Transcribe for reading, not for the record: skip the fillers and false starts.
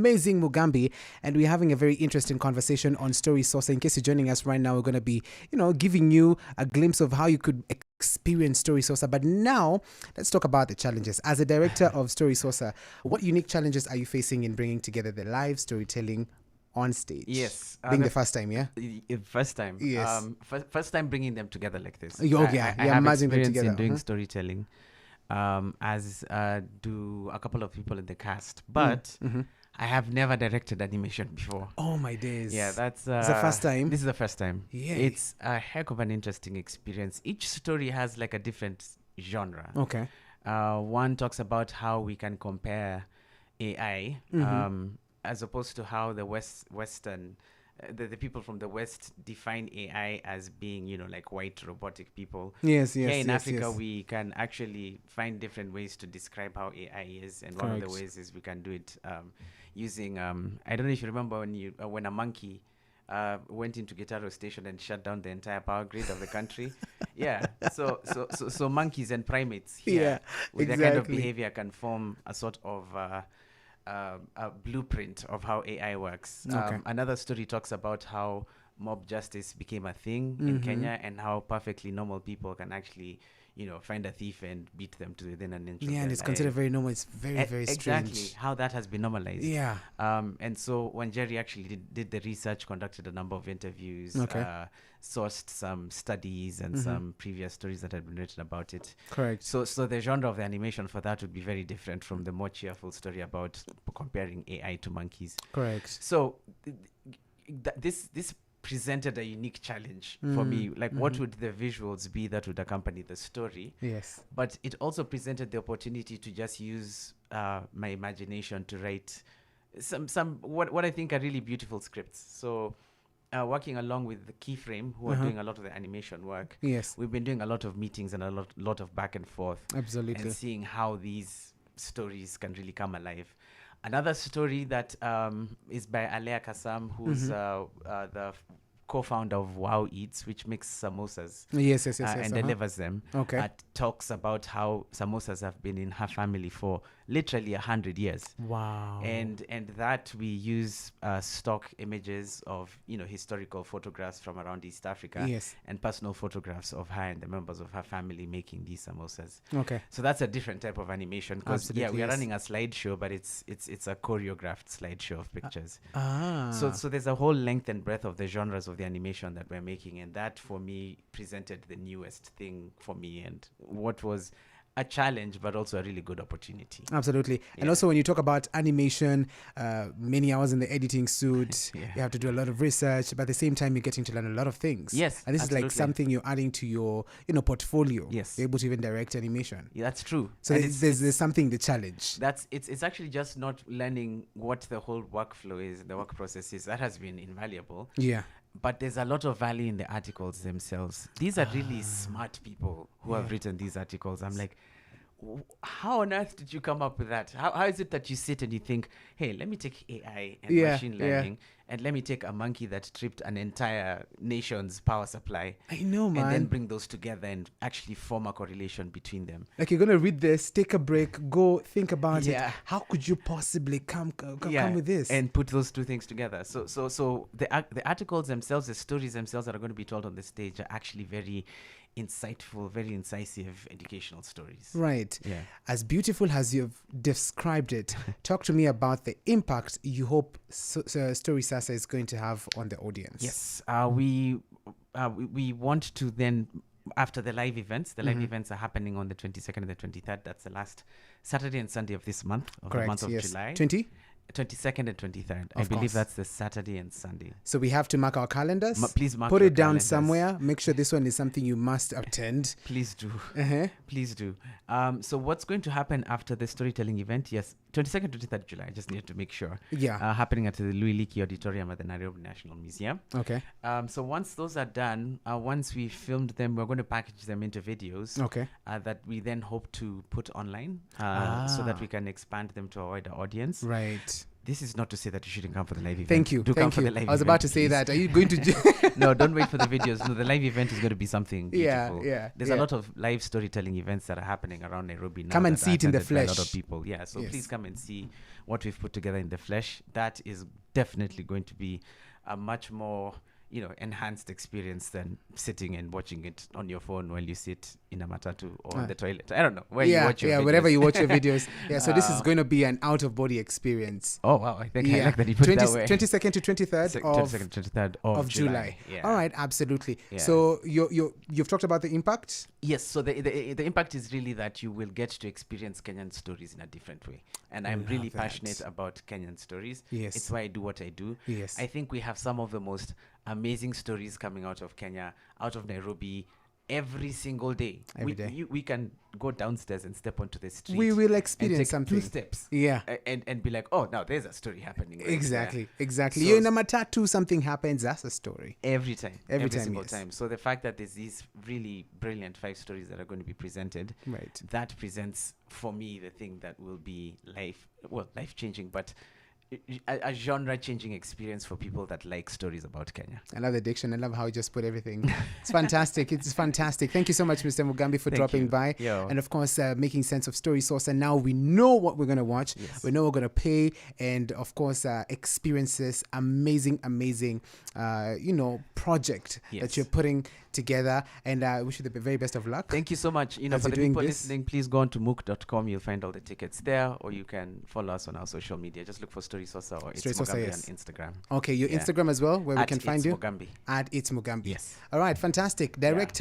amazing Mugambi, and we're having a very interesting conversation on Story Source. In case you're joining us right now, we're going to be, giving you a glimpse of how you could experience Story Source. But now, let's talk about the challenges. As a director of Story Source, what unique challenges are you facing in bringing together the live storytelling on stage? Yes. Being the first time, yeah? First time. Yes. First time bringing them together like this. I have experience them together. in doing storytelling, as do a couple of people in the cast. But I have never directed animation before. Oh, my days. Yeah, that's... it's the first time? This is the first time. Yeah. It's a heck of an interesting experience. Each story has like a different genre. Okay. One talks about how we can compare AI, as opposed to how the Western, the people from the West define AI as being, like white robotic people. Yes. Here in Africa, we can actually find different ways to describe how AI is, and one of the ways is we can do it using. I don't know if you remember when a monkey went into Gitaro Station and shut down the entire power grid of the country. Yeah. So monkeys and primates here with their kind of behavior can form a sort of a blueprint of how AI works. Okay. Another story talks about how mob justice became a thing in Kenya, and how perfectly normal people can actually, find a thief and beat them to within an inch of their and it's life. considered very normal. It's very, very strange. Exactly, how that has been normalized. Yeah. And so when Jerry actually did the research, conducted a number of interviews, sourced some studies and some previous stories that had been written about it. Correct. So the genre of the animation for that would be very different from the more cheerful story about comparing AI to monkeys. Correct. So this presented a unique challenge for me. Like, what would the visuals be that would accompany the story? Yes. But it also presented the opportunity to just use my imagination to write some what I think are really beautiful scripts. So working along with the Keyframe, who are doing a lot of the animation work. Yes. We've been doing a lot of meetings and a lot of back and forth. Absolutely. And seeing how these stories can really come alive. Another story that is by Alea Kassam, who's the co-founder of Wow Eats, which makes samosas. Yes. And delivers them. Okay. Talks about how samosas have been in her family for literally 100 years. Wow. And that we use stock images of, historical photographs from around East Africa. Yes. And personal photographs of her and the members of her family making these samosas. Okay. So that's a different type of animation, because we are running a slideshow, but it's a choreographed slideshow of pictures. So there's a whole length and breadth of the genres of the animation that we're making, and that for me presented the newest thing for me, and what was a challenge but also a really good opportunity. Absolutely. And also when you talk about animation, many hours in the editing suit, you have to do a lot of research, but at the same time you're getting to learn a lot of things. Yes. And this is like something you're adding to your portfolio. Yes. You're able to even direct animation. Yeah, that's true. So there's something, the challenge. It's actually just not learning what the whole workflow is, the work process is. That has been invaluable. Yeah. But there's a lot of value in the articles themselves. These are really smart people who have written these articles. I'm like, how on earth did you come up with that? How is it that you sit and you think, hey, let me take AI and machine learning and let me take a monkey that tripped an entire nation's power supply. I know, man. And then bring those together and actually form a correlation between them. Like, you're going to read this, take a break, go think about it. How could you possibly come with this? And put those two things together. So the articles themselves, the stories themselves that are going to be told on the stage are actually very insightful, very incisive educational stories. Right. Yeah. As beautiful as you've described it, talk to me about the impact you hope Story Sasa is going to have on the audience. Yes. We want to then, after the live events, the live events are happening on the 22nd and the 23rd. That's the last Saturday and Sunday of this month, of the month of July. 22nd and 23rd. I believe that's the Saturday and Sunday. So we have to mark our calendars. Please mark Put your it down calendars. somewhere. Make sure this one is something you must attend. Please do. Please do. So what's going to happen after the storytelling event? Yes, 22nd, 23rd July. I just need to make sure. Yeah. Happening at the Louis Leakey Auditorium at the Nairobi National Museum. Okay. So once those are done, once we filmed them, we're going to package them into videos. Okay. That we then hope to put online so that we can expand them to a wider audience. Right. This is not to say that you shouldn't come for the live event. Thank you. Do come Thank for you. the live I was event, about to say please. that. Are you going to do No, don't wait for the videos. No, the live event is going to be something beautiful. Yeah. There's a lot of live storytelling events that are happening around Nairobi now. Come and that see are it in the attended by a lot flesh. of people. Yeah, so Yes. please come and see what we've put together in the flesh. That is definitely going to be a much more, enhanced experience than sitting and watching it on your phone while you sit in a matatu or on the toilet. I don't know where you watch your videos. wherever you watch your videos. Yeah, so this is going to be an out-of-body experience. Oh wow, I think I like that you put it that way. 22nd to 23rd 22nd, 23rd of July. Yeah. All right, absolutely. Yeah. So you've talked about the impact. Yes, so the impact is really that you will get to experience Kenyan stories in a different way. And I'm really passionate about Kenyan stories. Yes. It's why I do what I do. Yes. I think we have some of the most amazing stories coming out of Kenya, out of Nairobi, every single day. Every day. We can go downstairs and step onto the street. We will and experience take something. 2 steps. Yeah. And be like, oh, now there's a story happening. Right Exactly. there. Exactly. So You're in a matatu, something happens, that's a story. Every time. Every time, single yes. time. So the fact that there's these really brilliant 5 stories that are going to be presented, Right. that presents for me the thing that will be life-changing, but a genre-changing experience for people that like stories about Kenya. I love the diction. I love how you just put everything. It's fantastic. It's fantastic. Thank you so much, Mr. Mugambi, for dropping by. Yo. And of course, making sense of Story Source. And now we know what we're going to watch. Yes. We know we're going to pay. And of course, experience this amazing, project that you're putting together. And I wish you the very best of luck. Thank you so much. For the people listening, please go on to mook.com. You'll find all the tickets there, or you can follow us on our social media. Just look for Story Sosa or It's Mugambi on Instagram. Okay, your Instagram as well, where we can find you? Mugambi. At It's Mugambi. Yes. All right, fantastic. Direct.